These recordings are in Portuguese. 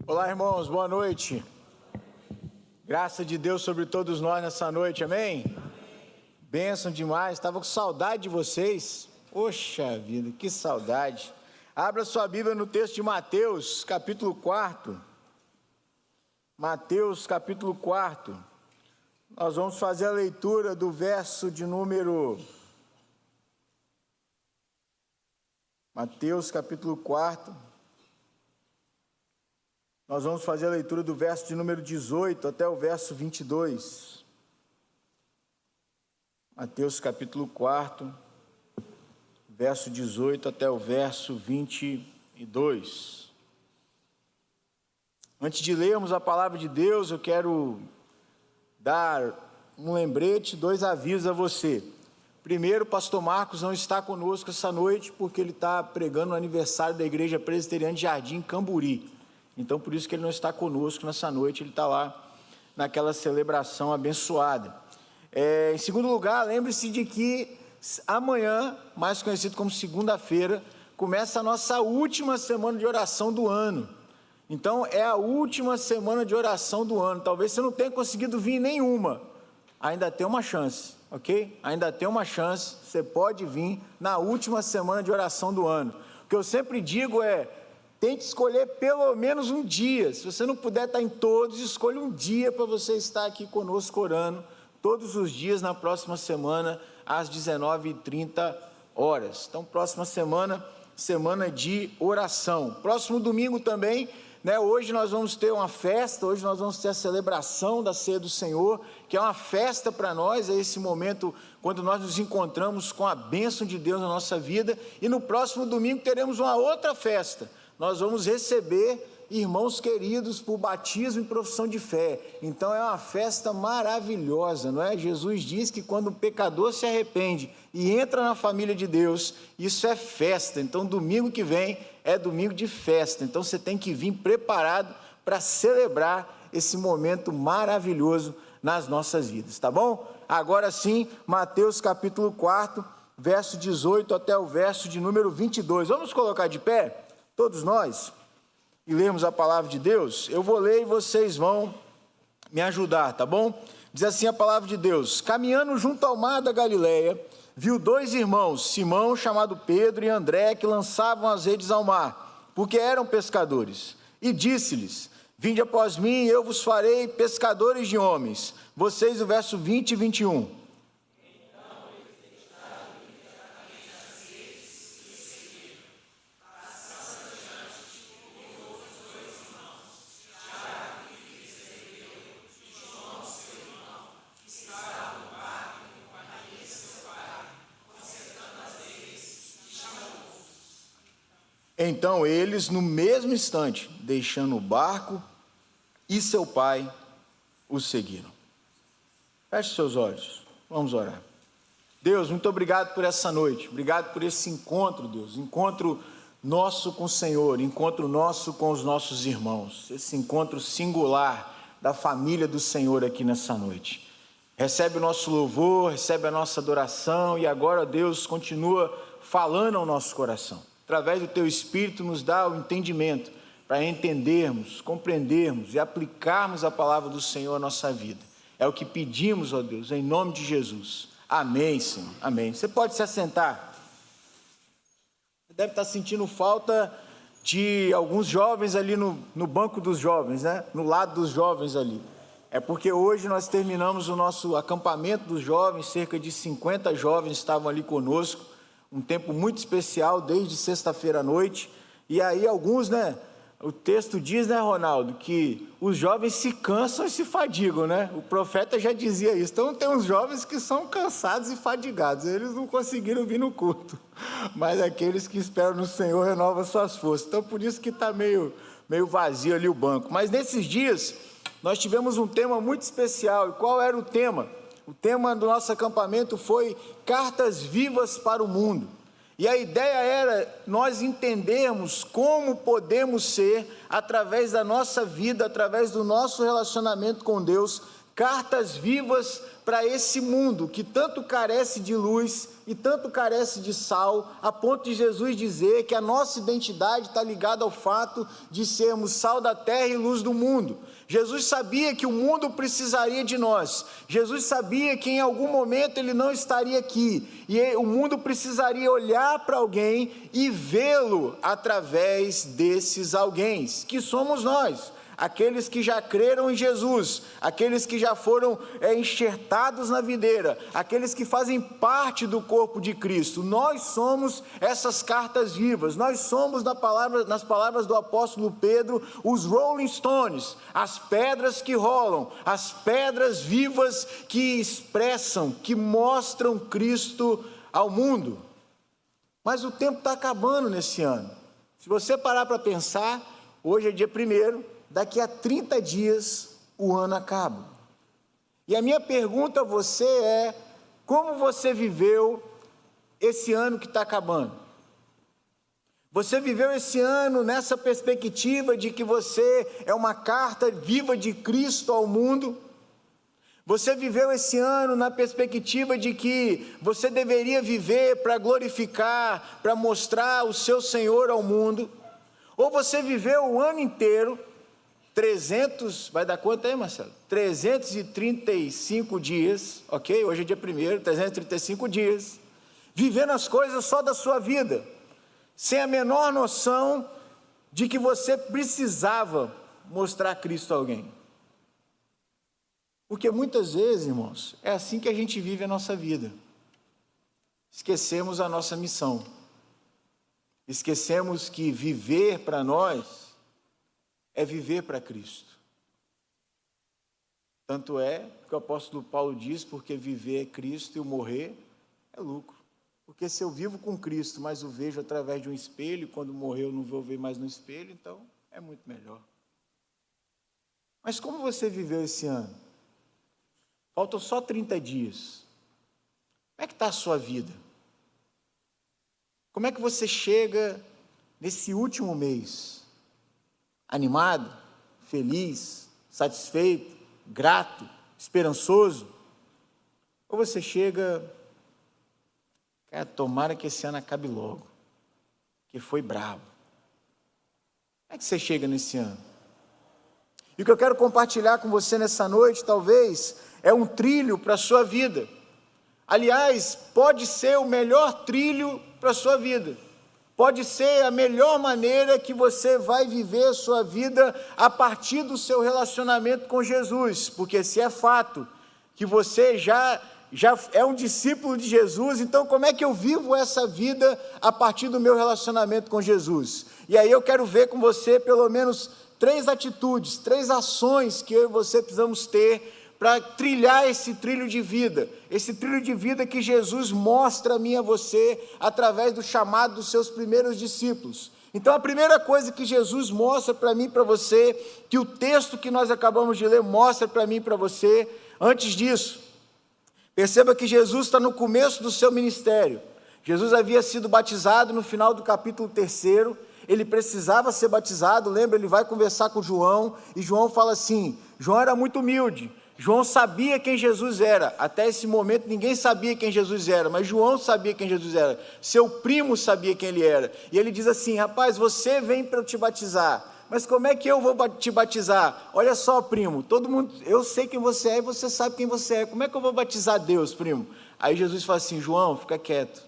Olá, irmãos, boa noite. Graça de Deus sobre todos nós nessa noite, amém? Bênção demais, estava com saudade de vocês. Poxa vida, que saudade. Abra sua Bíblia no texto de Mateus, capítulo 4. Mateus, capítulo 4. Nós vamos fazer a leitura do verso de número... Mateus, capítulo 4. Nós vamos fazer a leitura do verso de número 18 até o verso 22. Mateus capítulo 4, verso 18 até o verso 22. Antes de lermos a palavra de Deus, eu quero dar um lembrete, dois avisos a você. Primeiro, o pastor Marcos não está conosco essa noite, porque ele está pregando no aniversário da Igreja Presbiteriana de Jardim Camburi. Então, por isso que ele não está conosco nessa noite, ele está lá naquela celebração abençoada. Em segundo lugar, lembre-se de que amanhã, mais conhecido como segunda-feira, começa a nossa última semana de oração do ano. Então, é a última semana de oração do ano. Talvez você não tenha conseguido vir nenhuma, ainda tem uma chance, ok? Ainda tem uma chance, você pode vir na última semana de oração do ano. O que eu sempre digo é: tente escolher pelo menos um dia. Se você não puder estar em todos, escolha um dia para você estar aqui conosco orando, todos os dias na próxima semana, às 19h30. Então, próxima semana, semana de oração. Próximo domingo também, hoje nós vamos ter uma festa, hoje nós vamos ter a celebração da Ceia do Senhor, que é uma festa para nós, é esse momento quando nós nos encontramos com a bênção de Deus na nossa vida, e no próximo domingo teremos uma outra festa. Nós vamos receber irmãos queridos por batismo e profissão de fé. Então é uma festa maravilhosa, não é? Jesus diz que quando um pecador se arrepende e entra na família de Deus, isso é festa. Então domingo que vem é domingo de festa. Então você tem que vir preparado para celebrar esse momento maravilhoso nas nossas vidas, tá bom? Agora sim, Mateus capítulo 4, verso 18 até o verso de número 22. Vamos colocar de pé? Todos nós, e lemos a palavra de Deus. Eu vou ler e vocês vão me ajudar, tá bom? Diz assim a palavra de Deus: caminhando junto ao mar da Galileia, viu dois irmãos, Simão, chamado Pedro, e André, que lançavam as redes ao mar, porque eram pescadores. E disse-lhes: vinde após mim, e eu vos farei pescadores de homens. Vocês, o verso 20 e 21. Então eles, no mesmo instante, deixando o barco e seu pai, o seguiram. Feche seus olhos, vamos orar. Deus, muito obrigado por essa noite, obrigado por esse encontro, Deus, encontro nosso com o Senhor, encontro nosso com os nossos irmãos, esse encontro singular da família do Senhor aqui nessa noite. Recebe o nosso louvor, recebe a nossa adoração, e agora, Deus, continua falando ao nosso coração. Através do Teu Espírito, nos dá o entendimento para entendermos, compreendermos e aplicarmos a palavra do Senhor à nossa vida. É o que pedimos, ó Deus, em nome de Jesus. Amém, Senhor. Amém. Você pode se assentar. Você deve estar sentindo falta de alguns jovens ali no banco dos jovens, no lado dos jovens ali. É porque hoje nós terminamos o nosso acampamento dos jovens, cerca de 50 jovens estavam ali conosco. Um tempo muito especial, desde sexta-feira à noite, e aí alguns, o texto diz, Ronaldo, que os jovens se cansam e se fadigam, o profeta já dizia isso. Então tem uns jovens que são cansados e fadigados, eles não conseguiram vir no culto, mas aqueles que esperam no Senhor renovam suas forças. Então por isso que está meio vazio ali o banco. Mas nesses dias nós tivemos um tema muito especial. E qual era o tema? O tema do nosso acampamento foi Cartas Vivas para o Mundo. E a ideia era nós entendermos como podemos ser, através da nossa vida, através do nosso relacionamento com Deus, cartas vivas para esse mundo que tanto carece de luz e tanto carece de sal, a ponto de Jesus dizer que a nossa identidade está ligada ao fato de sermos sal da terra e luz do mundo. Jesus sabia que o mundo precisaria de nós. Jesus sabia que em algum momento ele não estaria aqui, e o mundo precisaria olhar para alguém e vê-lo através desses alguém, que somos nós. Aqueles que já creram em Jesus, aqueles que já foram enxertados na videira, aqueles que fazem parte do corpo de Cristo. Nós somos essas cartas vivas, nós somos, nas palavras do apóstolo Pedro, os Rolling Stones, as pedras que rolam, as pedras vivas que expressam, que mostram Cristo ao mundo. Mas o tempo está acabando nesse ano. Se você parar para pensar, hoje é dia 1º, daqui a 30 dias o ano acaba. E a minha pergunta a você é: como você viveu esse ano que está acabando? Você viveu esse ano nessa perspectiva de que você é uma carta viva de Cristo ao mundo? Você viveu esse ano na perspectiva de que você deveria viver para glorificar, para mostrar o seu Senhor ao mundo? Ou você viveu o ano inteiro, 300, vai dar quanto aí, Marcelo? 335 dias, ok? Hoje é dia 1º, 335 dias, vivendo as coisas só da sua vida, sem a menor noção de que você precisava mostrar Cristo a alguém. Porque muitas vezes, irmãos, é assim que a gente vive a nossa vida. Esquecemos a nossa missão. Esquecemos que viver para nós é viver para Cristo. Tanto é que o apóstolo Paulo diz, porque viver é Cristo e o morrer é lucro. Porque se eu vivo com Cristo, mas o vejo através de um espelho, quando morrer eu não vou ver mais no espelho, então é muito melhor. Mas como você viveu esse ano? Faltam só 30 dias. Como é que está a sua vida? Como é que você chega nesse último mês? Animado, feliz, satisfeito, grato, esperançoso? Ou você chega, cara, tomara que esse ano acabe logo, que foi bravo. Como é que você chega nesse ano? E o que eu quero compartilhar com você nessa noite, talvez, é um trilho para a sua vida. Aliás, pode ser o melhor trilho para a sua vida. Pode ser a melhor maneira que você vai viver a sua vida a partir do seu relacionamento com Jesus. Porque se é fato que você já é um discípulo de Jesus, então como é que eu vivo essa vida a partir do meu relacionamento com Jesus? E aí eu quero ver com você pelo menos 3 atitudes, 3 ações que eu e você precisamos ter para trilhar esse trilho de vida que Jesus mostra a mim e a você através do chamado dos seus primeiros discípulos. Então a primeira coisa que Jesus mostra para mim e para você, que o texto que nós acabamos de ler mostra para mim e para você, antes disso, perceba que Jesus está no começo do seu ministério. Jesus havia sido batizado no final do capítulo 3º, ele precisava ser batizado, lembra? Ele vai conversar com João, e João fala assim, João era muito humilde, João sabia quem Jesus era. Até esse momento ninguém sabia quem Jesus era, mas João sabia quem Jesus era. Seu primo sabia quem ele era. E ele diz assim, rapaz, você vem para eu te batizar. Mas como é que eu vou te batizar? Olha só, primo, todo mundo, eu sei quem você é e você sabe quem você é. Como é que eu vou batizar Deus, primo? Aí Jesus fala assim, João, fica quieto.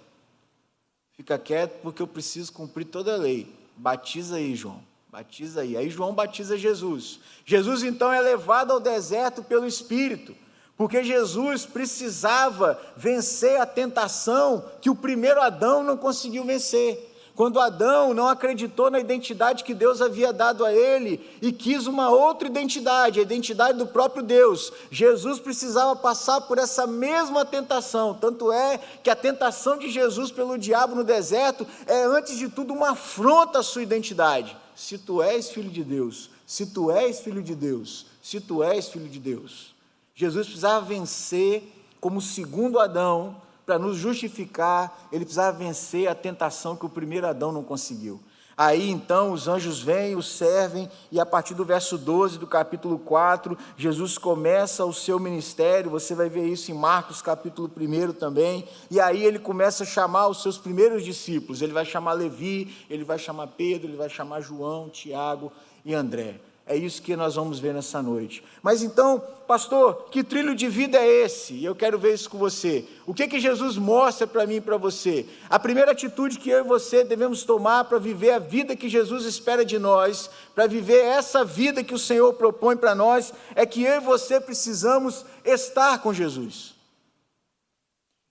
Fica quieto porque eu preciso cumprir toda a lei. Batiza aí, João. Batiza aí. Aí João batiza Jesus. Jesus então é levado ao deserto pelo Espírito, porque Jesus precisava vencer a tentação que o primeiro Adão não conseguiu vencer. Quando Adão não acreditou na identidade que Deus havia dado a ele e quis uma outra identidade, a identidade do próprio Deus, Jesus precisava passar por essa mesma tentação. Tanto é que a tentação de Jesus pelo diabo no deserto é, antes de tudo, uma afronta à sua identidade. Se tu és filho de Deus, se tu és filho de Deus, se tu és filho de Deus. Jesus precisava vencer como segundo Adão. Para nos justificar, ele precisava vencer a tentação que o primeiro Adão não conseguiu. Aí então os anjos vêm, o servem, e a partir do verso 12 do capítulo 4, Jesus começa o seu ministério. Você vai ver isso em Marcos capítulo 1 também, e aí ele começa a chamar os seus primeiros discípulos. Ele vai chamar Levi, ele vai chamar Pedro, ele vai chamar João, Tiago e André. É isso que nós vamos ver nessa noite. Mas então, pastor, que trilho de vida é esse? E eu quero ver isso com você. O que Jesus mostra para mim e para você? A primeira atitude que eu e você devemos tomar para viver a vida que Jesus espera de nós, para viver essa vida que o Senhor propõe para nós, é que eu e você precisamos estar com Jesus.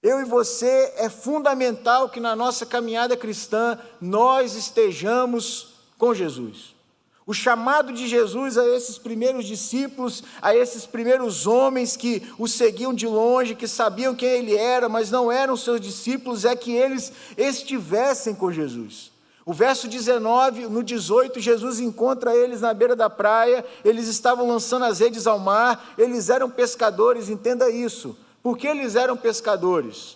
Eu e você, é fundamental que na nossa caminhada cristã, nós estejamos com Jesus. O chamado de Jesus a esses primeiros discípulos, a esses primeiros homens que o seguiam de longe, que sabiam quem ele era, mas não eram seus discípulos, é que eles estivessem com Jesus. O verso 19, no 18, Jesus encontra eles na beira da praia, eles estavam lançando as redes ao mar, eles eram pescadores, entenda isso. Por que eles eram pescadores?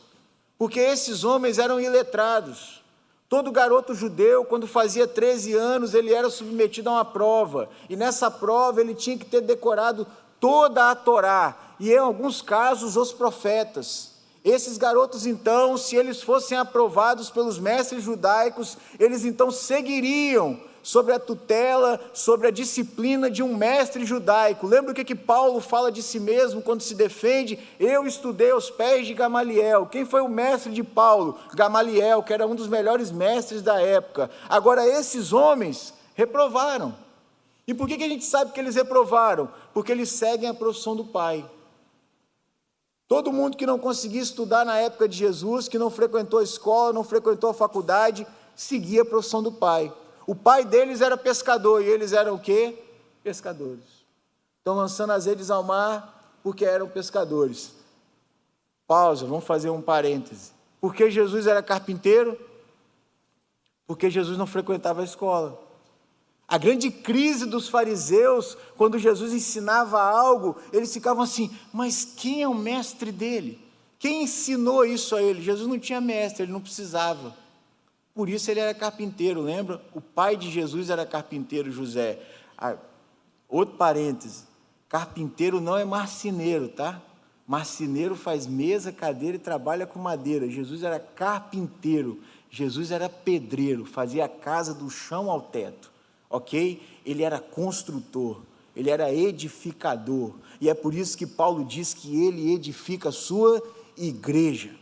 Porque esses homens eram iletrados. Todo garoto judeu, quando fazia 13 anos, ele era submetido a uma prova, e nessa prova ele tinha que ter decorado toda a Torá, e em alguns casos os profetas. Esses garotos então, se eles fossem aprovados pelos mestres judaicos, eles então seguiriam sobre a tutela, sobre a disciplina de um mestre judaico. Lembra o que Paulo fala de si mesmo quando se defende? Eu estudei aos pés de Gamaliel. Quem foi o mestre de Paulo? Gamaliel, que era um dos melhores mestres da época. Agora, esses homens reprovaram. E por que a gente sabe que eles reprovaram? Porque eles seguem a profissão do pai. Todo mundo que não conseguia estudar na época de Jesus, que não frequentou a escola, não frequentou a faculdade, seguia a profissão do pai. O pai deles era pescador, e eles eram o quê? Pescadores. Estão lançando as redes ao mar, porque eram pescadores. Pausa, vamos fazer um parêntese. Por que Jesus era carpinteiro? Porque Jesus não frequentava a escola. A grande crise dos fariseus, quando Jesus ensinava algo, eles ficavam assim, mas quem é o mestre dele? Quem ensinou isso a ele? Jesus não tinha mestre, ele não precisava. Por isso ele era carpinteiro, lembra? O pai de Jesus era carpinteiro, José. Outro parêntese, carpinteiro não é marceneiro, tá? Marceneiro faz mesa, cadeira e trabalha com madeira. Jesus era carpinteiro, Jesus era pedreiro, fazia a casa do chão ao teto, ok? Ele era construtor, ele era edificador. E é por isso que Paulo diz que ele edifica a sua igreja.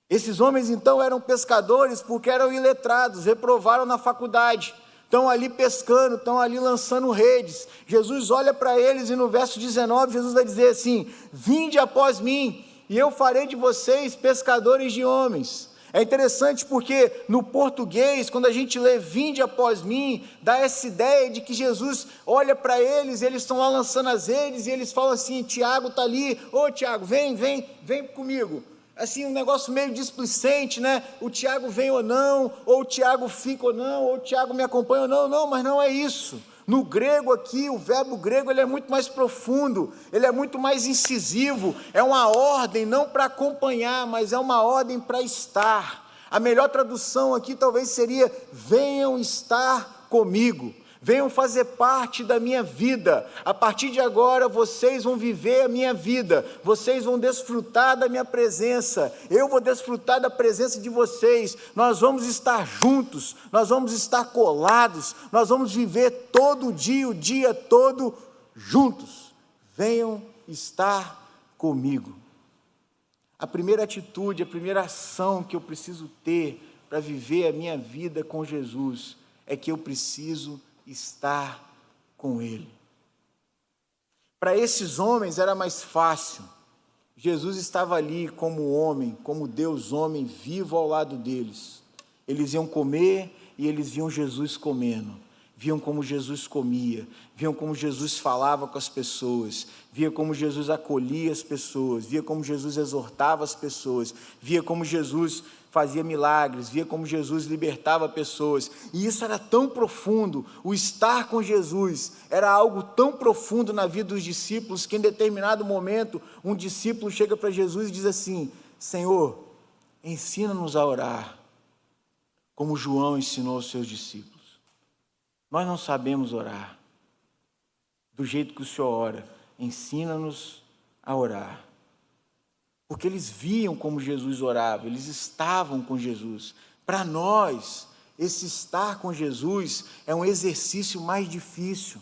Esses homens então eram pescadores porque eram iletrados, reprovaram na faculdade, estão ali pescando, estão ali lançando redes. Jesus olha para eles e no verso 19 Jesus vai dizer assim, vinde após mim e eu farei de vocês pescadores de homens. É interessante porque no português, quando a gente lê vinde após mim, dá essa ideia de que Jesus olha para eles, eles estão lá lançando as redes e eles falam assim, Tiago está ali, ô Tiago, vem comigo. Assim, um negócio meio displicente, né? O Tiago vem ou não, ou o Tiago fica ou não, ou o Tiago me acompanha ou não. Não, mas não é isso. No grego aqui, o verbo grego, ele é muito mais profundo, ele é muito mais incisivo, é uma ordem não para acompanhar, mas é uma ordem para estar. A melhor tradução aqui talvez seria, venham estar comigo. Venham fazer parte da minha vida. A partir de agora vocês vão viver a minha vida, vocês vão desfrutar da minha presença, eu vou desfrutar da presença de vocês, nós vamos estar juntos, nós vamos estar colados, nós vamos viver todo dia, o dia todo juntos. Venham estar comigo. A primeira atitude, a primeira ação que eu preciso ter para viver a minha vida com Jesus é que eu preciso estar com ele. Para esses homens era mais fácil. Jesus estava ali como homem, como Deus homem, vivo ao lado deles. Eles iam comer e eles viam Jesus comendo. Viam como Jesus comia, viam como Jesus falava com as pessoas, via como Jesus acolhia as pessoas, via como Jesus exortava as pessoas, via como Jesus fazia milagres, via como Jesus libertava pessoas, e isso era tão profundo, o estar com Jesus era algo tão profundo na vida dos discípulos, que em determinado momento, um discípulo chega para Jesus e diz assim, Senhor, ensina-nos a orar, como João ensinou aos seus discípulos. Nós não sabemos orar do jeito que o Senhor ora. Ensina-nos a orar. Porque eles viam como Jesus orava, eles estavam com Jesus. Para nós, esse estar com Jesus é um exercício mais difícil.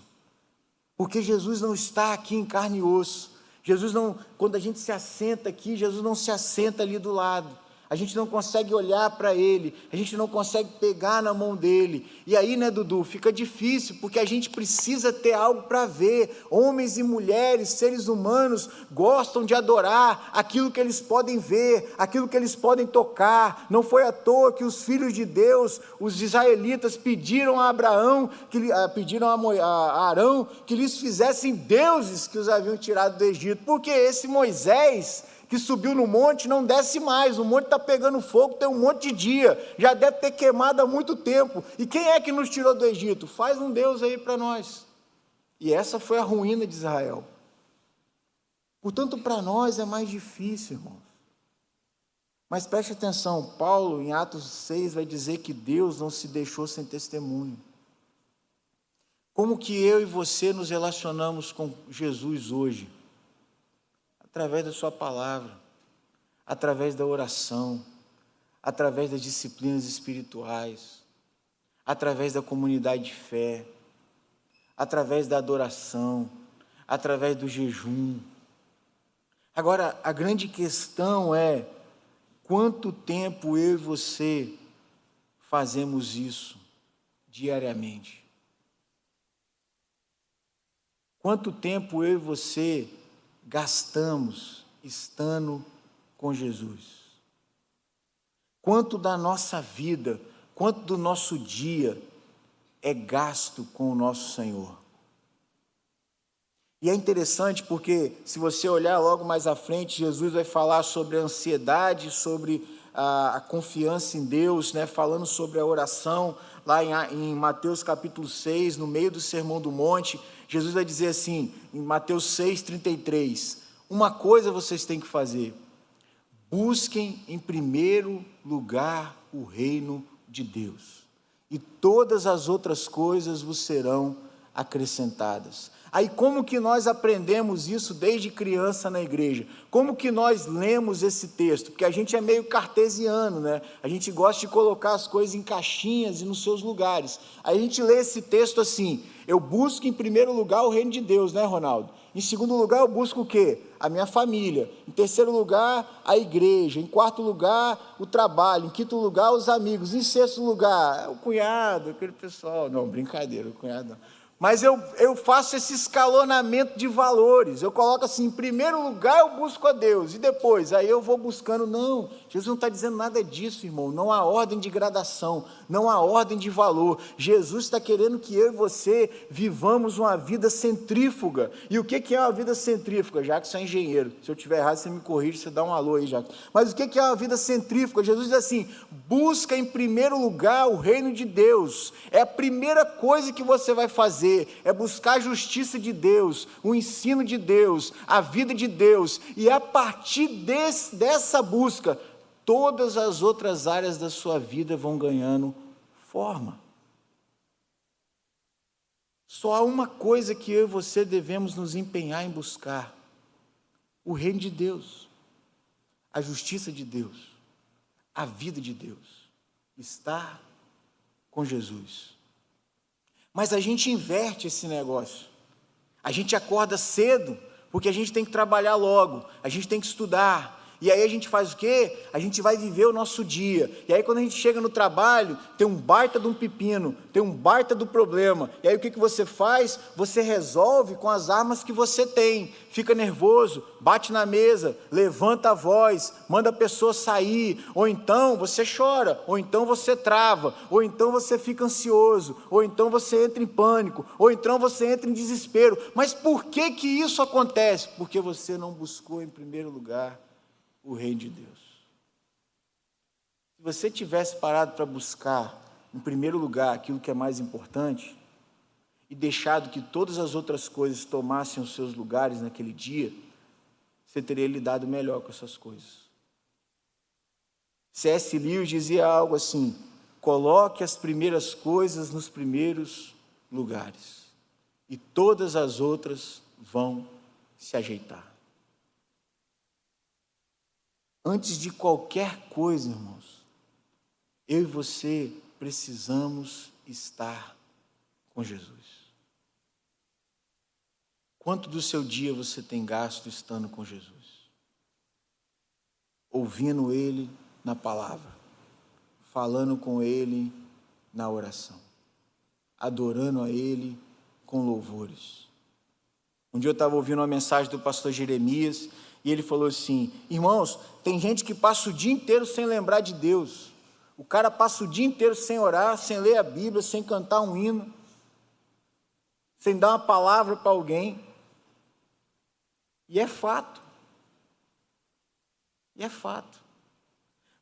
Porque Jesus não está aqui em carne e osso. Jesus não, quando a gente se assenta aqui, Jesus não se assenta ali do lado. A gente não consegue olhar para Ele, a gente não consegue pegar na mão dEle. E aí, né, Dudu, fica difícil, porque a gente precisa ter algo para ver. Homens e mulheres, seres humanos, gostam de adorar aquilo que eles podem ver, aquilo que eles podem tocar. Não foi à toa que os filhos de Deus, os israelitas, pediram a Abraão, pediram a Arão, que lhes fizessem deuses que os haviam tirado do Egito. Porque esse Moisés, que subiu no monte, não desce mais, o monte está pegando fogo, tem um monte de dia, já deve ter queimado há muito tempo. E quem é que nos tirou do Egito? Faz um Deus aí para nós. E essa foi a ruína de Israel. Portanto, para nós é mais difícil, irmãos. Mas preste atenção, Paulo, em Atos 6, vai dizer que Deus não se deixou sem testemunho. Como que eu e você nos relacionamos com Jesus hoje? Através da sua palavra, através da oração, através das disciplinas espirituais, através da comunidade de fé, através da adoração, através do jejum. Agora, a grande questão é, quanto tempo eu e você fazemos isso diariamente? Quanto tempo eu e você gastamos estando com Jesus? Quanto da nossa vida, quanto do nosso dia é gasto com o nosso Senhor? E é interessante porque, se você olhar logo mais à frente, Jesus vai falar sobre a ansiedade, sobre a confiança em Deus, né? Falando sobre a oração, lá em Mateus capítulo 6, no meio do Sermão do Monte, Jesus vai dizer assim, em Mateus 6,33, uma coisa vocês têm que fazer: busquem em primeiro lugar o reino de Deus, e todas as outras coisas vos serão acrescentadas. Aí como que nós aprendemos isso desde criança na igreja? Como que nós lemos esse texto? Porque a gente é meio cartesiano, né? A gente gosta de colocar as coisas em caixinhas e nos seus lugares. Aí a gente lê esse texto assim: eu busco em primeiro lugar o reino de Deus, né, Ronaldo? Em segundo lugar, eu busco o quê? A minha família. Em terceiro lugar, a igreja. Em quarto lugar, o trabalho. Em quinto lugar, os amigos. Em sexto lugar, o cunhado, aquele pessoal. Não, brincadeira, o cunhado não. Mas eu faço esse escalonamento de valores. Eu coloco assim: em primeiro lugar eu busco a Deus, e depois, aí eu vou buscando. Não, Jesus não está dizendo nada disso, irmão. Não há ordem de gradação, não há ordem de valor. Jesus está querendo que eu e você vivamos uma vida centrífuga. E o que é uma vida centrífuga? Jacques, você é engenheiro. Se eu estiver errado, você me corrige, você dá um alô aí, Jacques. Mas o que é uma vida centrífuga? Jesus diz assim: busca em primeiro lugar o reino de Deus. É a primeira coisa que você vai fazer. É buscar a justiça de Deus, o ensino de Deus, a vida de Deus, e a partir dessa busca, todas as outras áreas da sua vida vão ganhando forma. Só há uma coisa que eu e você devemos nos empenhar em buscar: o reino de Deus, a justiça de Deus, a vida de Deus, estar com Jesus. Mas a gente inverte esse negócio. A gente acorda cedo, porque a gente tem que trabalhar logo, a gente tem que estudar. E aí a gente faz o quê? A gente vai viver o nosso dia. E aí quando a gente chega no trabalho, tem um baita de um pepino, tem um baita do problema. E aí o que você faz? Você resolve com as armas que você tem. Fica nervoso, bate na mesa, levanta a voz, manda a pessoa sair. Ou então você chora, ou então você trava, ou então você fica ansioso, ou então você entra em pânico, ou então você entra em desespero. Mas por que isso acontece? Porque você não buscou em primeiro lugar o reino de Deus. Se você tivesse parado para buscar, em primeiro lugar, aquilo que é mais importante, e deixado que todas as outras coisas tomassem os seus lugares naquele dia, você teria lidado melhor com essas coisas. C.S. Lewis dizia algo assim: coloque as primeiras coisas nos primeiros lugares, e todas as outras vão se ajeitar. Antes de qualquer coisa, irmãos, eu e você precisamos estar com Jesus. Quanto do seu dia você tem gasto estando com Jesus? Ouvindo Ele na palavra, falando com Ele na oração, adorando a Ele com louvores. Um dia eu estava ouvindo uma mensagem do pastor Jeremias, e ele falou assim: irmãos, tem gente que passa o dia inteiro sem lembrar de Deus. O cara passa o dia inteiro sem orar, sem ler a Bíblia, sem cantar um hino, sem dar uma palavra para alguém. E é fato. E é fato.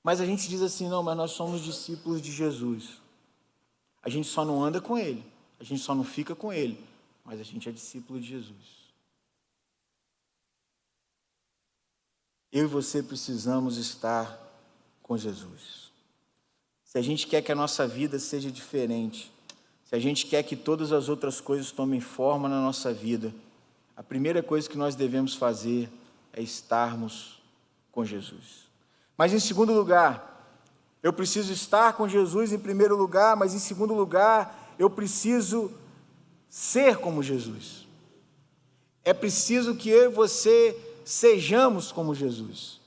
Mas a gente diz assim: não, mas nós somos discípulos de Jesus. A gente só não anda com Ele, a gente só não fica com Ele, mas a gente é discípulo de Jesus. Eu e você precisamos estar com Jesus. Se a gente quer que a nossa vida seja diferente, se a gente quer que todas as outras coisas tomem forma na nossa vida, a primeira coisa que nós devemos fazer é estarmos com Jesus. Mas em segundo lugar, eu preciso estar com Jesus em primeiro lugar, mas em segundo lugar, eu preciso ser como Jesus. É preciso que eu e você sejamos como Jesus.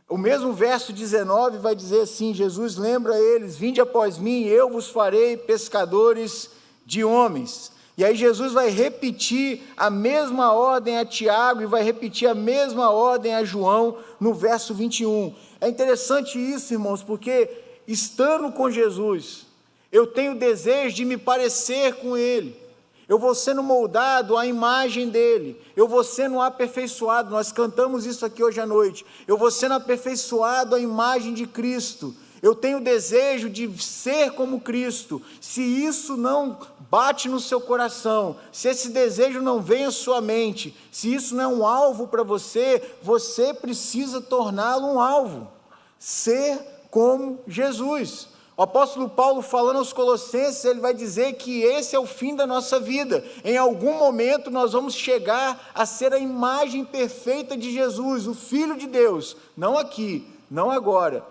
O mesmo verso 19 vai dizer assim: Jesus lembra eles: vinde após mim, eu vos farei pescadores de homens. E aí Jesus vai repetir a mesma ordem a Tiago e vai repetir a mesma ordem a João no verso 21. É interessante isso, irmãos, porque estando com Jesus, eu tenho desejo de me parecer com Ele. Eu vou sendo moldado à imagem dele, eu vou sendo aperfeiçoado, nós cantamos isso aqui hoje à noite, eu vou sendo aperfeiçoado à imagem de Cristo, eu tenho desejo de ser como Cristo. Se isso não bate no seu coração, se esse desejo não vem à sua mente, se isso não é um alvo para você, você precisa torná-lo um alvo, ser como Jesus. O apóstolo Paulo, falando aos Colossenses, ele vai dizer que esse é o fim da nossa vida. Em algum momento nós vamos chegar a ser a imagem perfeita de Jesus, o Filho de Deus. Não aqui, não agora,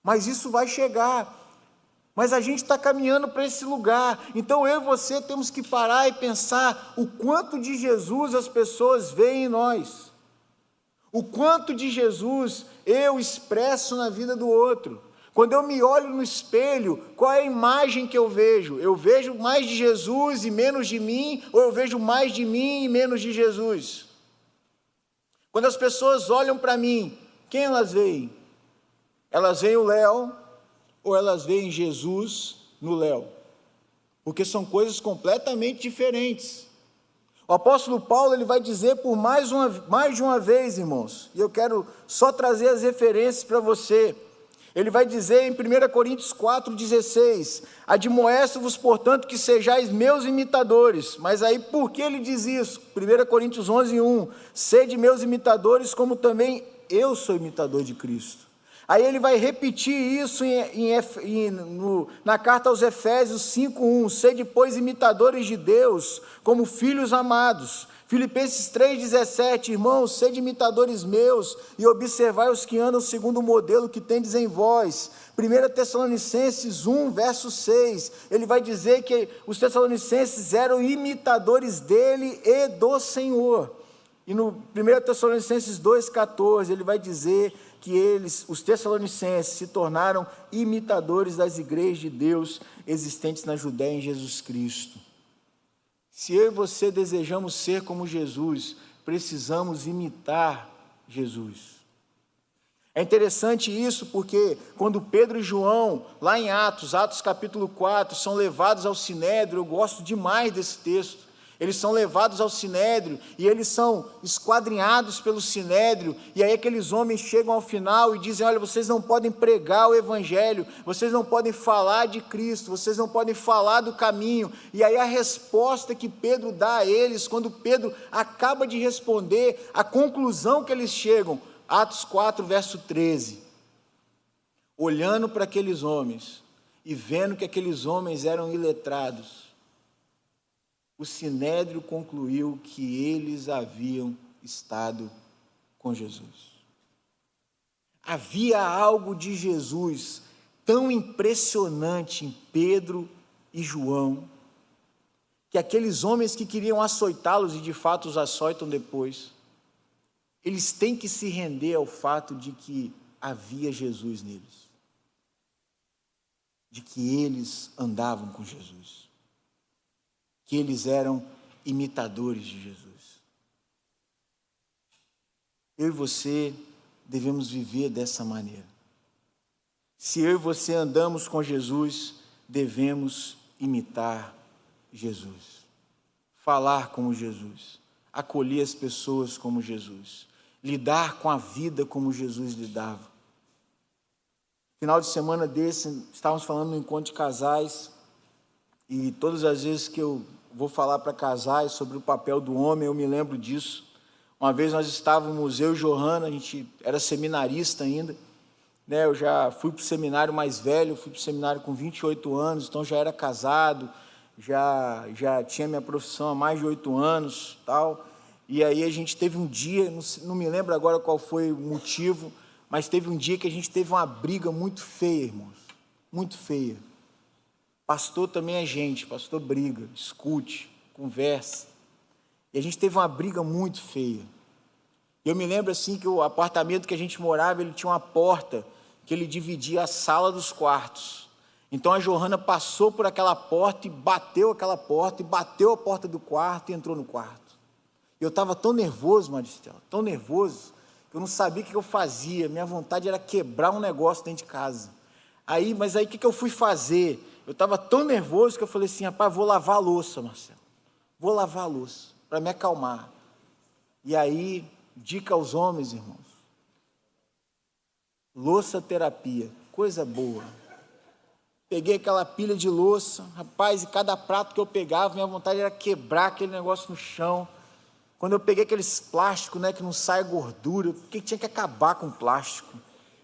mas isso vai chegar. Mas a gente está caminhando para esse lugar. Então eu e você temos que parar e pensar o quanto de Jesus as pessoas veem em nós. O quanto de Jesus eu expresso na vida do outro. Quando eu me olho no espelho, qual é a imagem que eu vejo? Eu vejo mais de Jesus e menos de mim, ou eu vejo mais de mim e menos de Jesus? Quando as pessoas olham para mim, quem elas veem? Elas veem o Léo, ou elas veem Jesus no Léo? Porque são coisas completamente diferentes. O apóstolo Paulo, ele vai dizer por mais de uma vez, irmãos, e eu quero só trazer as referências para você. Ele vai dizer em 1 Coríntios 4,16, admoesto-vos, portanto, que sejais meus imitadores. Mas aí, por que ele diz isso? 1 Coríntios 11,1, sede meus imitadores, como também eu sou imitador de Cristo. Aí ele vai repetir isso na carta aos Efésios 5,1, sede, pois, imitadores de Deus, como filhos amados. Filipenses 3,17, irmãos, sede imitadores meus e observai os que andam segundo o modelo que tendes em vós. 1 Tessalonicenses 1, verso 6, ele vai dizer que os tessalonicenses eram imitadores dele e do Senhor. E no 1 Tessalonicenses 2,14, ele vai dizer que os tessalonicenses, se tornaram imitadores das igrejas de Deus existentes na Judéia em Jesus Cristo. Se eu e você desejamos ser como Jesus, precisamos imitar Jesus. É interessante isso porque quando Pedro e João, lá em Atos capítulo 4, são levados ao Sinédrio, eu gosto demais desse texto. Eles são levados ao Sinédrio e eles são esquadrinhados pelo Sinédrio, e aí aqueles homens chegam ao final e dizem, olha, vocês não podem pregar o Evangelho, vocês não podem falar de Cristo, vocês não podem falar do caminho. E aí a resposta que Pedro dá a eles, quando Pedro acaba de responder, a conclusão que eles chegam, Atos 4, verso 13, olhando para aqueles homens, e vendo que aqueles homens eram iletrados, o sinédrio concluiu que eles haviam estado com Jesus. Havia algo de Jesus tão impressionante em Pedro e João, que aqueles homens que queriam açoitá-los, e de fato os açoitam depois, eles têm que se render ao fato de que havia Jesus neles, de que eles andavam com Jesus, que eles eram imitadores de Jesus. Eu e você devemos viver dessa maneira. Se eu e você andamos com Jesus, devemos imitar Jesus, falar como Jesus, acolher as pessoas como Jesus, lidar com a vida como Jesus lidava. Final de semana desse, estávamos falando no encontro de casais, e todas as vezes que eu vou falar para casais sobre o papel do homem, eu me lembro disso. Uma vez nós estávamos, eu e Johanna, a gente era seminarista ainda, né? Eu já fui para o seminário mais velho, fui para o seminário com 28 anos, então já era casado, já tinha minha profissão há mais de 8 anos, tal. E aí a gente teve um dia, não me lembro agora qual foi o motivo, mas teve um dia que a gente teve uma briga muito feia, irmãos, muito feia. Pastor também é gente, pastor briga, discute, conversa. E a gente teve uma briga muito feia. Eu me lembro assim que o apartamento que a gente morava, ele tinha uma porta que ele dividia a sala dos quartos. Então a Johanna passou por aquela porta e bateu aquela porta, e bateu a porta do quarto e entrou no quarto. Eu estava tão nervoso, Maristela, tão nervoso, que eu não sabia o que eu fazia. Minha vontade era quebrar um negócio dentro de casa. Mas aí o que eu fui fazer? Eu estava tão nervoso que eu falei assim, rapaz, vou lavar a louça, Marcelo. Vou lavar a louça, para me acalmar. E aí, dica aos homens, irmãos. Louça terapia, coisa boa. Peguei aquela pilha de louça, rapaz, e cada prato que eu pegava, minha vontade era quebrar aquele negócio no chão. Quando eu peguei aqueles plásticos, né, que não sai gordura, porque tinha que acabar com plástico.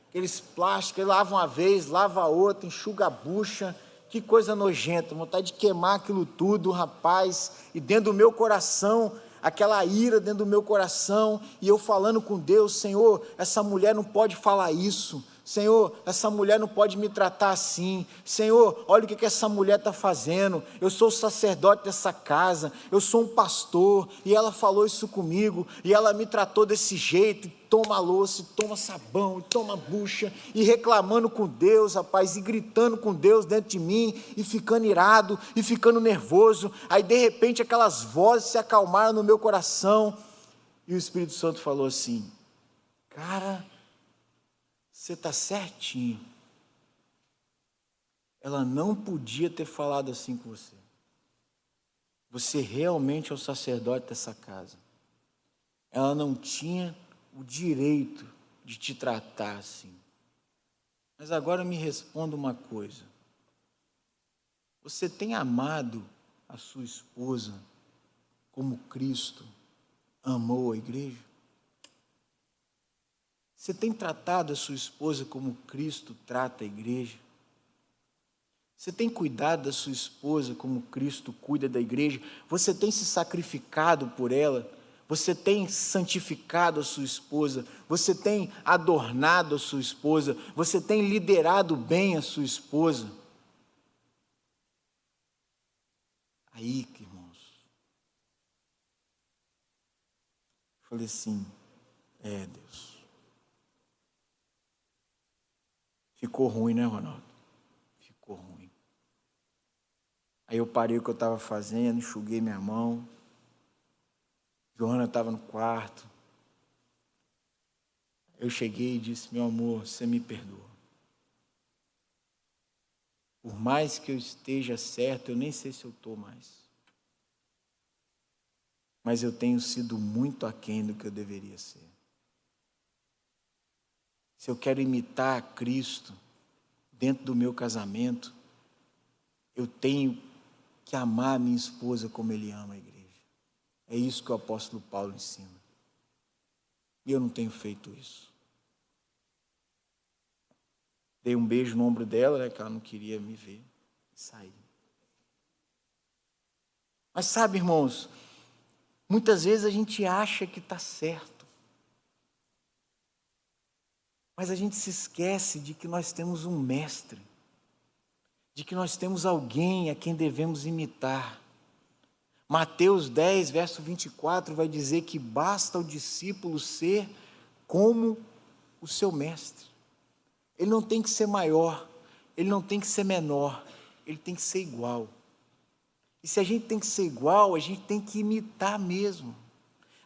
Aqueles plásticos, ele lava uma vez, lava outra, enxuga a bucha, que coisa nojenta, vontade de queimar aquilo tudo, rapaz, e dentro do meu coração, aquela ira dentro do meu coração, e eu falando com Deus, Senhor, essa mulher não pode falar isso, Senhor, essa mulher não pode me tratar assim, Senhor, olha o que essa mulher está fazendo, eu sou o sacerdote dessa casa, eu sou um pastor, e ela falou isso comigo, e ela me tratou desse jeito, toma louça, e toma sabão, e toma bucha, e reclamando com Deus, rapaz, e gritando com Deus dentro de mim, e ficando irado, e ficando nervoso, aí de repente aquelas vozes se acalmaram no meu coração, e o Espírito Santo falou assim, cara, você está certinho, ela não podia ter falado assim com você, você realmente é o sacerdote dessa casa, ela não tinha o direito de te tratar assim. Mas agora me responda uma coisa. Você tem amado a sua esposa como Cristo amou a igreja? Você tem tratado a sua esposa como Cristo trata a igreja? Você tem cuidado da sua esposa como Cristo cuida da igreja? Você tem se sacrificado por ela? Você tem santificado a sua esposa, você tem adornado a sua esposa, você tem liderado bem a sua esposa. Aí, irmãos, eu falei assim, Deus, ficou ruim, né, Ronaldo? Ficou ruim. Aí eu parei o que eu estava fazendo, enxuguei minha mão, Johanna estava no quarto. Eu cheguei e disse, meu amor, você me perdoa. Por mais que eu esteja certo, eu nem sei se eu estou mais. Mas eu tenho sido muito aquém do que eu deveria ser. Se eu quero imitar a Cristo dentro do meu casamento, eu tenho que amar a minha esposa como Ele ama a igreja. É isso que o apóstolo Paulo ensina. E eu não tenho feito isso. Dei um beijo no ombro dela, né, que ela não queria me ver. E saí. Mas sabe, irmãos, muitas vezes a gente acha que está certo. Mas a gente se esquece de que nós temos um mestre. De que nós temos alguém a quem devemos imitar. Mateus 10, verso 24, vai dizer que basta o discípulo ser como o seu mestre. Ele não tem que ser maior, ele não tem que ser menor, ele tem que ser igual. E se a gente tem que ser igual, a gente tem que imitar mesmo.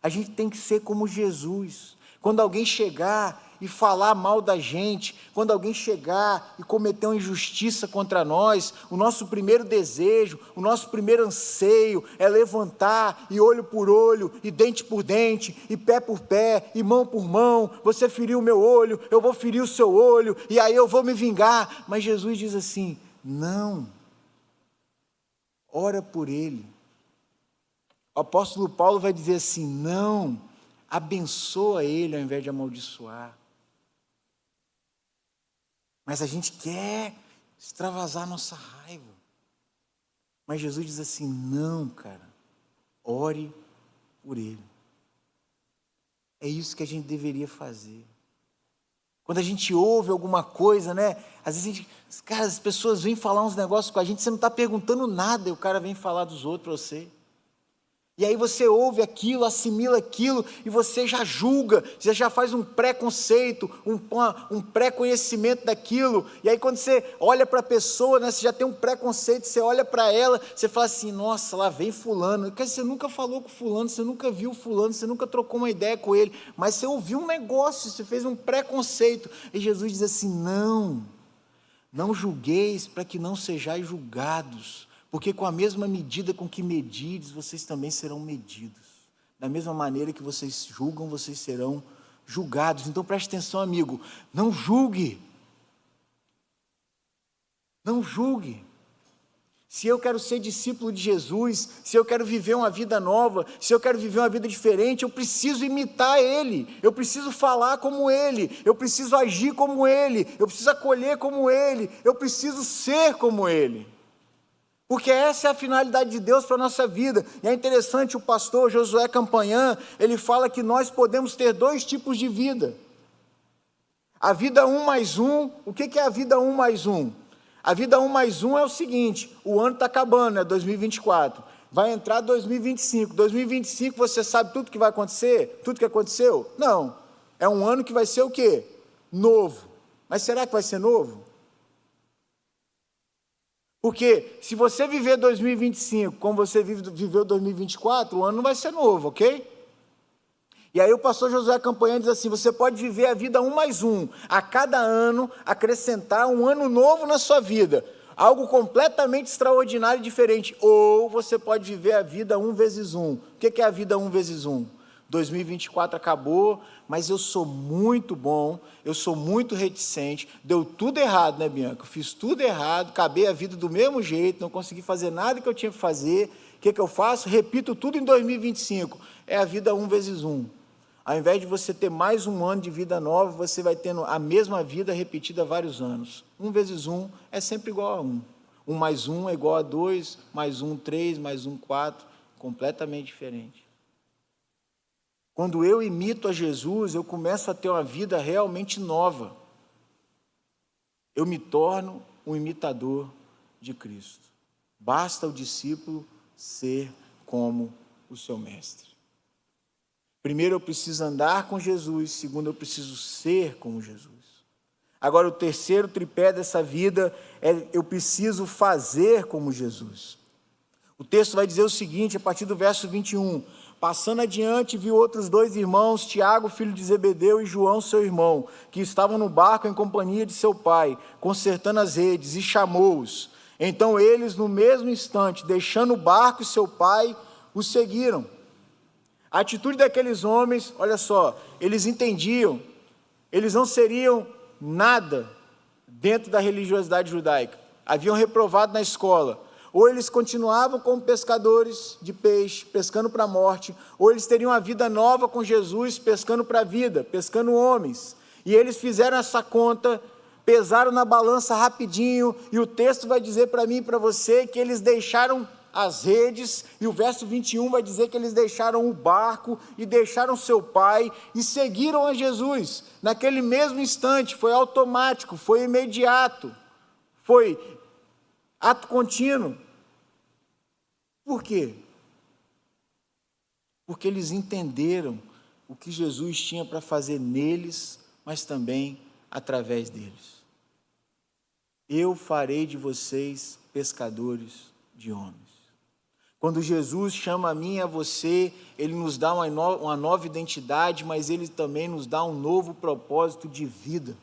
A gente tem que ser como Jesus. Quando alguém chegar e falar mal da gente, quando alguém chegar e cometer uma injustiça contra nós, o nosso primeiro desejo, o nosso primeiro anseio é levantar e olho por olho, e dente por dente, e pé por pé, e mão por mão. Você feriu o meu olho, eu vou ferir o seu olho, e aí eu vou me vingar. Mas Jesus diz assim: não, ora por ele. O apóstolo Paulo vai dizer assim: não, abençoa ele ao invés de amaldiçoar. Mas a gente quer extravasar a nossa raiva. Mas Jesus diz assim: não, cara, ore por ele. É isso que a gente deveria fazer. Quando a gente ouve alguma coisa, né? Às vezes, as pessoas vêm falar uns negócios com a gente, você não está perguntando nada, e o cara vem falar dos outros para você. E aí você ouve aquilo, assimila aquilo, e você já julga, você já faz um preconceito, um pré-conhecimento daquilo. E aí quando você olha para a pessoa, né, você já tem um preconceito, você olha para ela, você fala assim: nossa, lá vem fulano. Porque você nunca falou com fulano, você nunca viu fulano, você nunca trocou uma ideia com ele, mas você ouviu um negócio, você fez um preconceito. E Jesus diz assim: não julgueis para que não sejais julgados. Porque com a mesma medida com que medides, vocês também serão medidos. Da mesma maneira que vocês julgam, vocês serão julgados. Então preste atenção, amigo, não julgue. Não julgue. Se eu quero ser discípulo de Jesus, se eu quero viver uma vida nova, se eu quero viver uma vida diferente, eu preciso imitar Ele, eu preciso falar como Ele, eu preciso agir como Ele, eu preciso acolher como Ele, eu preciso ser como Ele. Porque essa é a finalidade de Deus para a nossa vida. E é interessante, o pastor Josué Campanhã, ele fala que nós podemos ter dois tipos de vida. A vida 1+1, o que é a vida 1+1? A vida 1+1 é o seguinte: o ano está acabando, é 2024, vai entrar 2025. 2025 você sabe tudo que vai acontecer? Tudo que aconteceu? Não. É um ano que vai ser o quê? Novo. Mas será que vai ser novo? Porque se você viver 2025 como você viveu 2024, o ano não vai ser novo, ok? E aí o pastor Josué Campanhã diz assim: você pode viver a vida 1+1, a cada ano acrescentar um ano novo na sua vida, algo completamente extraordinário e diferente, ou você pode viver a vida 1×1. O que é a vida 1×1? 2024 acabou, mas eu sou muito bom, eu sou muito reticente, deu tudo errado, né, Bianca? Eu fiz tudo errado, acabei a vida do mesmo jeito, não consegui fazer nada que eu tinha que fazer. O que eu faço? Repito tudo em 2025. É a vida 1×1. Ao invés de você ter mais um ano de vida nova, você vai tendo a mesma vida repetida há vários anos. 1×1 é sempre igual a 1. 1+1 é igual a 2, mais 1, 3, mais 1, 4, completamente diferente. Quando eu imito a Jesus, eu começo a ter uma vida realmente nova. Eu me torno um imitador de Cristo. Basta o discípulo ser como o seu mestre. Primeiro, eu preciso andar com Jesus. Segundo, eu preciso ser como Jesus. Agora, o terceiro tripé dessa vida é: eu preciso fazer como Jesus. O texto vai dizer o seguinte, a partir do verso 21. Passando adiante, viu outros 2 irmãos, Tiago, filho de Zebedeu, e João, seu irmão, que estavam no barco em companhia de seu pai, consertando as redes, e chamou-os. Então eles, no mesmo instante, deixando o barco e seu pai, os seguiram. A atitude daqueles homens, olha só, eles entendiam, eles não seriam nada dentro da religiosidade judaica, haviam reprovado na escola. Ou eles continuavam como pescadores de peixe, pescando para a morte, ou eles teriam uma vida nova com Jesus, pescando para a vida, pescando homens. E eles fizeram essa conta, pesaram na balança rapidinho, e o texto vai dizer para mim e para você que eles deixaram as redes, e o verso 21 vai dizer que eles deixaram o barco e deixaram seu pai e seguiram a Jesus. Naquele mesmo instante, foi automático, foi imediato, foi ato contínuo. Por quê? Porque eles entenderam o que Jesus tinha para fazer neles, mas também através deles. Eu farei de vocês pescadores de homens. Quando Jesus chama a mim e a você, Ele nos dá uma nova identidade, mas Ele também nos dá um novo propósito de vida.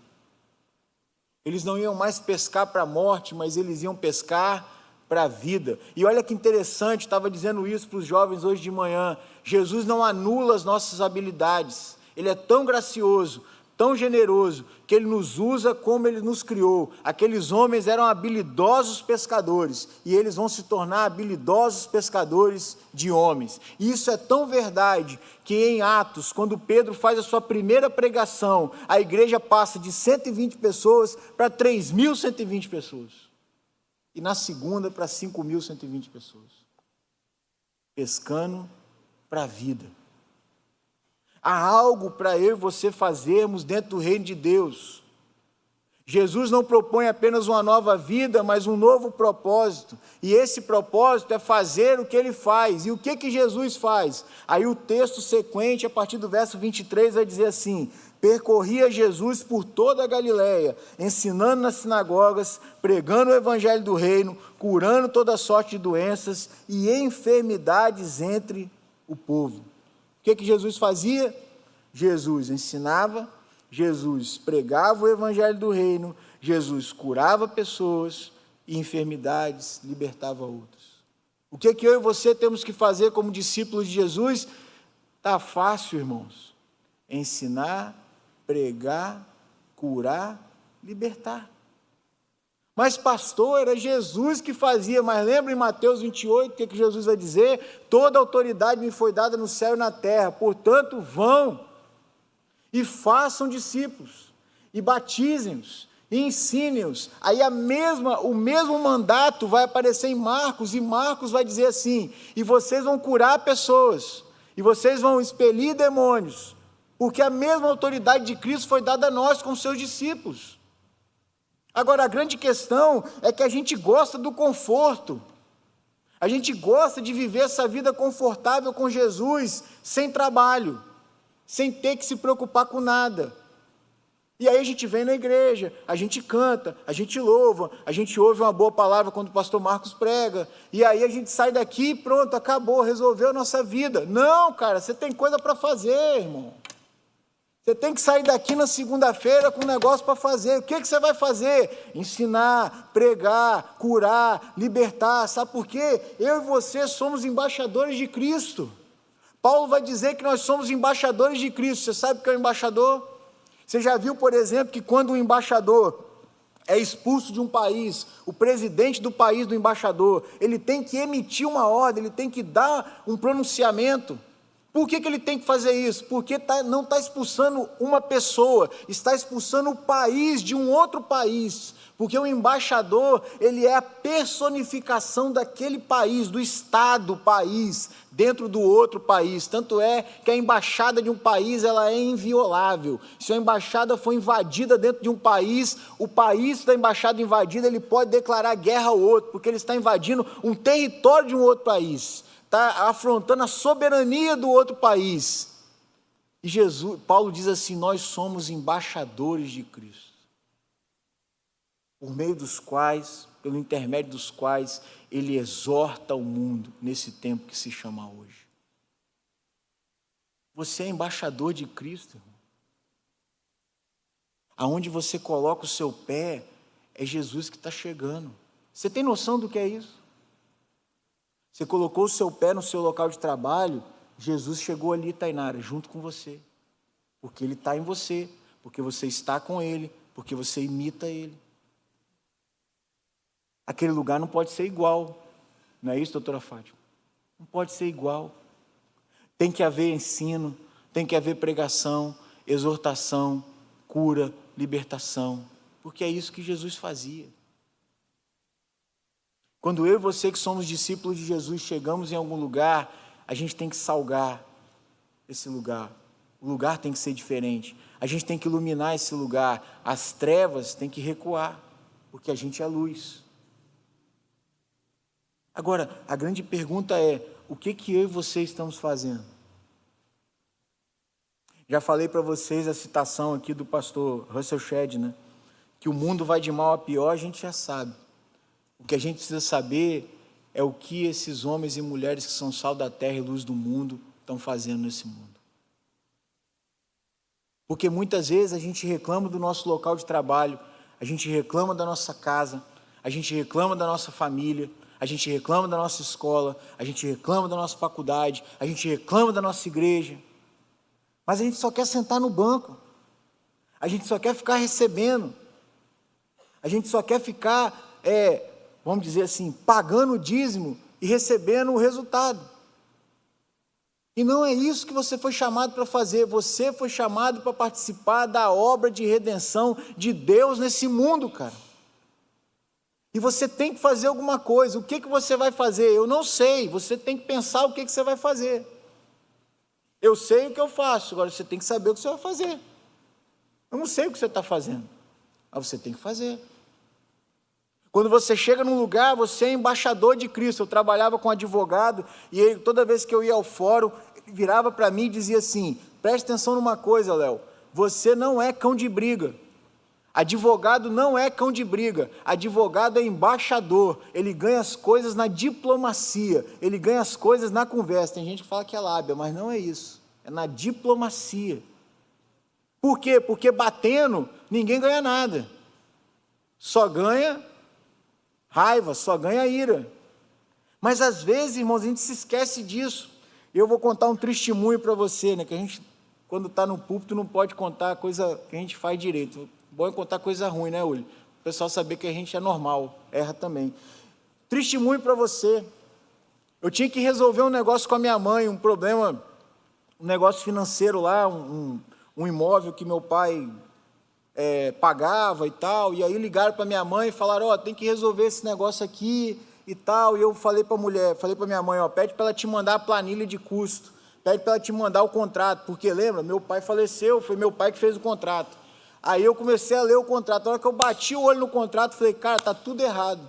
Eles não iam mais pescar para a morte, mas eles iam pescar para a vida. E olha que interessante, estava dizendo isso para os jovens hoje de manhã, Jesus não anula as nossas habilidades, Ele é tão gracioso, tão generoso, que Ele nos usa como Ele nos criou. Aqueles homens eram habilidosos pescadores, e eles vão se tornar habilidosos pescadores de homens. E isso é tão verdade, que em Atos, quando Pedro faz a sua primeira pregação, a igreja passa de 120 pessoas para 3.120 pessoas. E na segunda para 5.120 pessoas. Pescando para a vida. Há algo para eu e você fazermos dentro do reino de Deus. Jesus não propõe apenas uma nova vida, mas um novo propósito. E esse propósito é fazer o que Ele faz. E o que Jesus faz? Aí o texto sequente, a partir do verso 23, vai dizer assim: percorria Jesus por toda a Galileia, ensinando nas sinagogas, pregando o evangelho do reino, curando toda sorte de doenças e enfermidades entre o povo. O que Jesus fazia? Jesus ensinava, Jesus pregava o evangelho do reino, Jesus curava pessoas e enfermidades, libertava outras. O que eu e você temos que fazer como discípulos de Jesus? Está fácil, irmãos. Ensinar, pregar, curar, libertar. Mas pastor, era Jesus que fazia, mas lembra em Mateus 28, o que Jesus vai dizer? Toda autoridade me foi dada no céu e na terra, portanto vão e façam discípulos, e batizem-os, e ensinem-os. Aí o mesmo mandato vai aparecer em Marcos, e Marcos vai dizer assim: e vocês vão curar pessoas, e vocês vão expelir demônios, porque a mesma autoridade de Cristo foi dada a nós com seus discípulos. Agora, a grande questão é que a gente gosta do conforto, a gente gosta de viver essa vida confortável com Jesus, sem trabalho, sem ter que se preocupar com nada. E aí a gente vem na igreja, a gente canta, a gente louva, a gente ouve uma boa palavra quando o pastor Marcos prega, e aí a gente sai daqui e pronto, acabou, resolveu a nossa vida. Não, cara, você tem coisa para fazer, irmão. Você tem que sair daqui na segunda-feira com um negócio para fazer. O que você vai fazer? Ensinar, pregar, curar, libertar. Sabe por quê? Eu e você somos embaixadores de Cristo. Paulo vai dizer que nós somos embaixadores de Cristo. Você sabe o que é um embaixador? Você já viu, por exemplo, que quando um embaixador é expulso de um país, o presidente do país do embaixador, ele tem que emitir uma ordem, ele tem que dar um pronunciamento. Por que ele tem que fazer isso? Porque não está expulsando uma pessoa, está expulsando o país de um outro país. Porque o embaixador, ele é a personificação daquele país, do estado, país, dentro do outro país. Tanto é que a embaixada de um país, ela é inviolável. Se a embaixada for invadida dentro de um país, o país da embaixada invadida, ele pode declarar guerra ao outro, porque ele está invadindo um território de um outro país. Está afrontando a soberania do outro país. E Paulo diz assim: nós somos embaixadores de Cristo, por meio dos quais, pelo intermédio dos quais, Ele exorta o mundo nesse tempo que se chama hoje. Você é embaixador de Cristo, irmão. Aonde você coloca o seu pé, é Jesus que está chegando. Você tem noção do que é isso? Você colocou o seu pé no seu local de trabalho, Jesus chegou ali, Tainara, junto com você. Porque Ele está em você, porque você está com Ele, porque você imita Ele. Aquele lugar não pode ser igual. Não é isso, doutora Fátima? Não pode ser igual. Tem que haver ensino, tem que haver pregação, exortação, cura, libertação. porque é isso que Jesus fazia. Quando eu e você, que somos discípulos de Jesus, chegamos em algum lugar, a gente tem que salgar esse lugar. O lugar tem que ser diferente. A gente tem que iluminar esse lugar. As trevas têm que recuar, porque a gente é luz. Agora, a grande pergunta é, o que eu e você estamos fazendo? Já falei para vocês a citação aqui do pastor Russell Shedd, né? Que o mundo vai de mal a pior, a gente já sabe. O que a gente precisa saber é o que esses homens e mulheres que são sal da terra e luz do mundo estão fazendo nesse mundo. Porque muitas vezes a gente reclama do nosso local de trabalho, a gente reclama da nossa casa, a gente reclama da nossa família, a gente reclama da nossa escola, a gente reclama da nossa faculdade, a gente reclama da nossa igreja, mas a gente só quer sentar no banco, a gente só quer ficar recebendo, a gente só quer ficar, vamos dizer assim, pagando o dízimo e recebendo o resultado. E não é isso que você foi chamado para fazer, você foi chamado para participar da obra de redenção de Deus nesse mundo, cara. E você tem que fazer alguma coisa. O que você vai fazer? Eu não sei, você tem que pensar o que você vai fazer. Eu sei o que eu faço, agora você tem que saber o que você vai fazer. Eu não sei o que você está fazendo, mas você tem que fazer. Quando você chega num lugar, você é embaixador de Cristo. Eu trabalhava com um advogado e ele, toda vez que eu ia ao fórum, ele virava para mim e dizia assim, preste atenção numa coisa, Léo, você não é cão de briga. Advogado não é cão de briga, advogado é embaixador, ele ganha as coisas na diplomacia, ele ganha as coisas na conversa. Tem gente que fala que é lábia, mas não é isso, é na diplomacia. Por quê? Porque batendo, ninguém ganha nada, só ganha raiva, só ganha ira. Mas às vezes, irmãos, a gente se esquece disso. Eu vou contar um testemunho para você, né? Que a gente, quando está no púlpito, não pode contar coisa que a gente faz direito. Bom é contar coisa ruim, né, Uli? O pessoal saber que a gente é normal, erra também. Testemunho para você. Eu tinha que resolver um negócio com a minha mãe, um problema, um negócio financeiro lá, um imóvel que meu pai pagava e tal, e aí ligaram para minha mãe e falaram, tem que resolver esse negócio aqui e tal, e eu falei para minha mãe, pede para ela te mandar a planilha de custo, pede para ela te mandar o contrato, porque lembra, meu pai faleceu, foi meu pai que fez o contrato. Aí eu comecei a ler o contrato, na hora que eu bati o olho no contrato, falei, cara, tá tudo errado,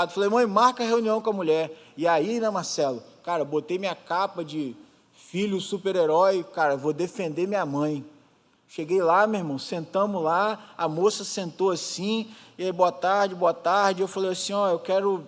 falei, mãe, marca a reunião com a mulher, e aí, né, Marcelo, cara, botei minha capa de filho super-herói, cara, vou defender minha mãe. Cheguei lá, meu irmão, sentamos lá, a moça sentou assim, e aí, boa tarde, eu falei assim, eu quero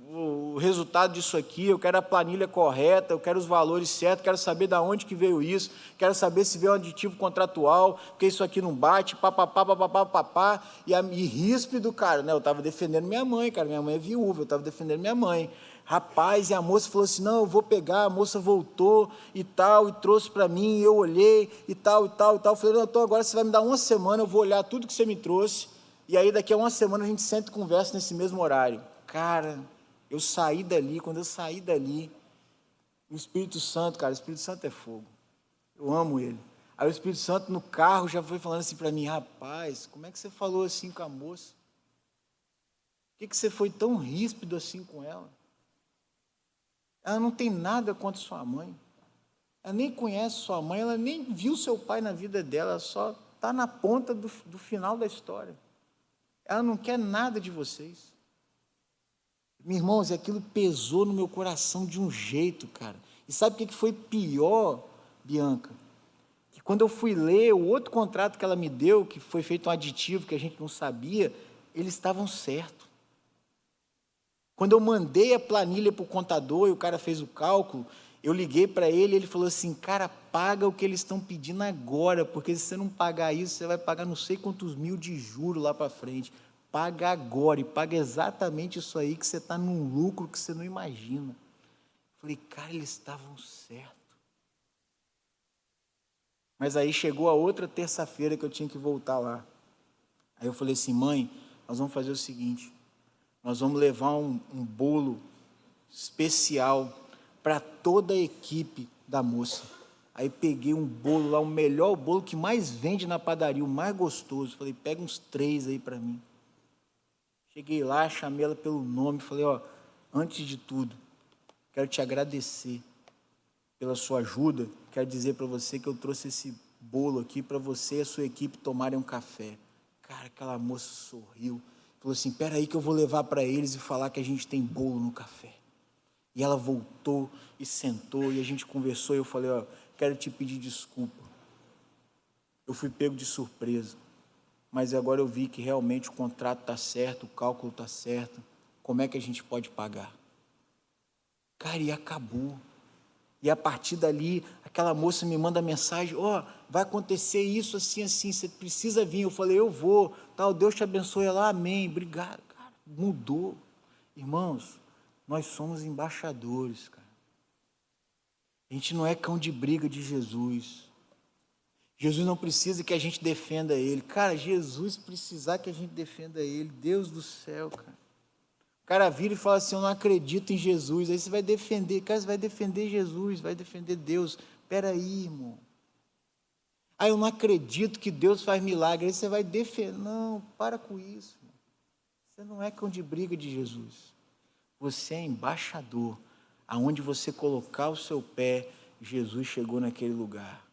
o resultado disso aqui, eu quero a planilha correta, eu quero os valores certos, quero saber de onde que veio isso, quero saber se veio um aditivo contratual, porque isso aqui não bate, papapá, e ríspido, cara, né, eu estava defendendo minha mãe, cara, minha mãe é viúva, eu estava defendendo minha mãe. Rapaz, e a moça falou assim, não, eu vou pegar, a moça voltou e tal, e trouxe para mim, eu olhei e tal, eu falei, não, então agora você vai me dar uma semana, eu vou olhar tudo que você me trouxe, e aí daqui a uma semana a gente senta e conversa nesse mesmo horário. Cara, eu saí dali, quando eu saí dali, o Espírito Santo, cara, o Espírito Santo é fogo, eu amo ele. Aí o Espírito Santo no carro já foi falando assim para mim, rapaz, como é que você falou assim com a moça? Por que você foi tão ríspido assim com ela? Ela não tem nada contra sua mãe, ela nem conhece sua mãe, ela nem viu seu pai na vida dela, ela só está na ponta do final da história, ela não quer nada de vocês. Meus irmãos, aquilo pesou no meu coração de um jeito, cara, e sabe o que foi pior, Bianca? Que quando eu fui ler o outro contrato que ela me deu, que foi feito um aditivo que a gente não sabia, eles estavam certos. Quando eu mandei a planilha para o contador e o cara fez o cálculo, eu liguei para ele e ele falou assim, cara, paga o que eles estão pedindo agora, porque se você não pagar isso, você vai pagar não sei quantos mil de juros lá para frente. Paga agora e paga exatamente isso aí que você está num lucro que você não imagina. Falei, cara, eles estavam certos. Mas aí chegou a outra terça-feira que eu tinha que voltar lá. Aí eu falei assim, mãe, nós vamos fazer o seguinte, nós vamos levar um bolo especial para toda a equipe da moça. Aí peguei um bolo lá, o melhor bolo que mais vende na padaria, o mais gostoso. Falei, pega uns 3 aí para mim. Cheguei lá, chamei ela pelo nome, falei, ó, antes de tudo, quero te agradecer pela sua ajuda. Quero dizer para você que eu trouxe esse bolo aqui para você e a sua equipe tomarem um café. Cara, aquela moça sorriu, falou assim, espera aí que eu vou levar para eles e falar que a gente tem bolo no café. E ela voltou e sentou e a gente conversou e eu falei, ó, quero te pedir desculpa. Eu fui pego de surpresa, mas agora eu vi que realmente o contrato está certo, o cálculo está certo. Como é que a gente pode pagar? Cara, e acabou. E a partir dali, aquela moça me manda mensagem, ó, vai acontecer isso assim, assim, você precisa vir. Eu falei, eu vou, tal, Deus te abençoe. Ela, amém, obrigado. Cara, mudou. Irmãos, nós somos embaixadores, cara. A gente não é cão de briga de Jesus. Jesus não precisa que a gente defenda Ele. Cara, Jesus precisar que a gente defenda Ele. Deus do céu, cara. O cara vira e fala assim, eu não acredito em Jesus. Aí você vai defender, cara, você vai defender Jesus, vai defender Deus. Espera aí, irmão. Ah, eu não acredito que Deus faz milagre. Aí você vai defender. Não, para com isso. Irmão. Você não é cão de briga de Jesus. Você é embaixador. Aonde você colocar o seu pé, Jesus chegou naquele lugar.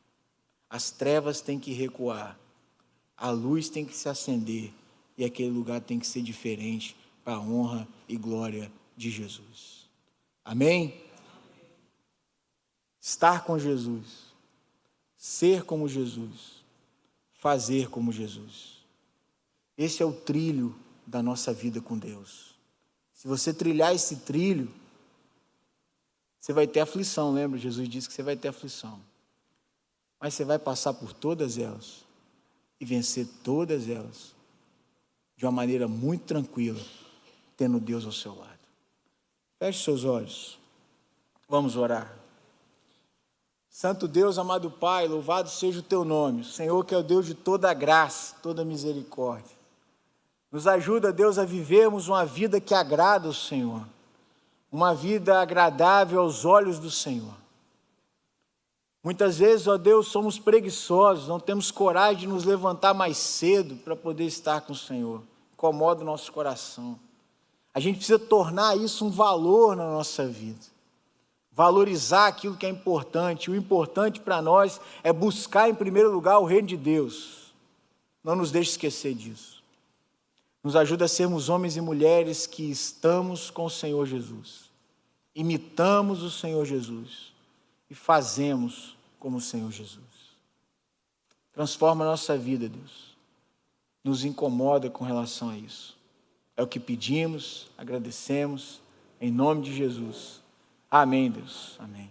As trevas têm que recuar. A luz tem que se acender. E aquele lugar tem que ser diferente para a honra e glória de Jesus. Amém? Estar com Jesus. Ser como Jesus. Fazer como Jesus. Esse é o trilho da nossa vida com Deus. Se você trilhar esse trilho, você vai ter aflição, lembra? Jesus disse que você vai ter aflição. Mas você vai passar por todas elas e vencer todas elas de uma maneira muito tranquila, tendo Deus ao seu lado. Feche seus olhos. Vamos orar. Santo Deus, amado Pai, louvado seja o teu nome. O Senhor que é o Deus de toda graça, toda misericórdia. Nos ajuda, Deus, a vivermos uma vida que agrada ao Senhor. Uma vida agradável aos olhos do Senhor. Muitas vezes, ó Deus, somos preguiçosos, não temos coragem de nos levantar mais cedo para poder estar com o Senhor. Incomoda o nosso coração. A gente precisa tornar isso um valor na nossa vida. Valorizar aquilo que é importante. O importante para nós é buscar em primeiro lugar o reino de Deus. Não nos deixe esquecer disso. Nos ajuda a sermos homens e mulheres que estamos com o Senhor Jesus. Imitamos o Senhor Jesus. E fazemos como o Senhor Jesus. Transforma a nossa vida, Deus. Nos incomoda com relação a isso. É o que pedimos, agradecemos, em nome de Jesus. Amém, Deus. Amém.